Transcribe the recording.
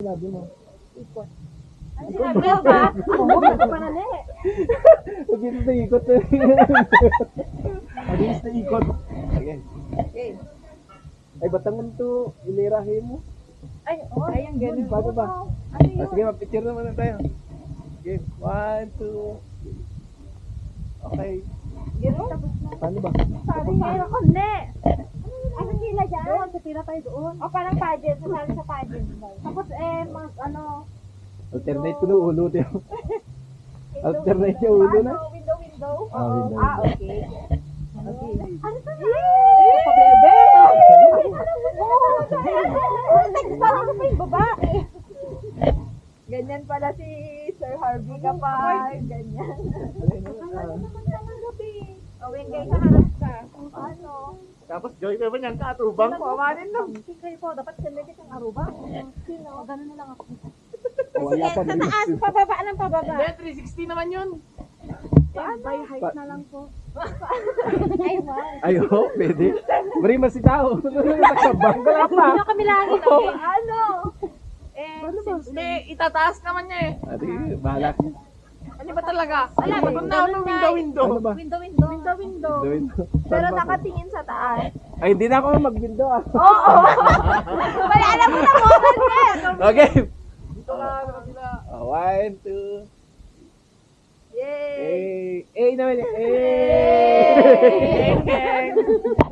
Sinabi mo. Ikot. Ano sinabi mo ba? Ako pa na ne. Pagkita sa ikot. Pagkita sa ikot. Okay. Okay. Ay, batangan to. Ilirahin mo. Ay, ayang ganun. Paano ba? Ano yun? Sige, mapicture naman na tayo. Okay, 1, 2. Okay. Ganun? Tapos na. Paano ba? Sabi nga ako, ne. Ano sila dyan? Doon, sa tira tayo doon. O parang pageant, sasali sa pageant. Tapos ano, Alternate ko na ulo, tiyo. Alternate yung ulo na. Window. Ah, window. Okay. Okay. Ano to na? Pabebe! Parang ko pa yung babae. Ganyan pala si Sir Harvey kapag ganyan. Awin kayo sa harap ka. Ano? Tapos Joy pa ba niyan ka? Atubang ko, amanin lang. Kayo po, dapat sandali kang aruba. Sino? Gano'n na lang ako. Wala pa Sa taas, pababa ng pababa. Hindi, 360 naman yun. By height na lang po. Ay, wow. Ay, oh, pwede. Bari mas si tao. Nakabang ka lang pa. Hindi kami langit. Ano? Hindi, itataas naman niya eh. Ate, bahala. Ano ba talaga? Wala, Pag na ano, window. Ano ba? Window. Gawin mo. Pero Saan ba? nakatingin sa taas. Ay, hindi na ako mag-window ah. Oo! Wala, alam mo na moment niya. Okay. Dito ka, kabila. 1, 2. Yay! Eh naman eh. Yay! Eh.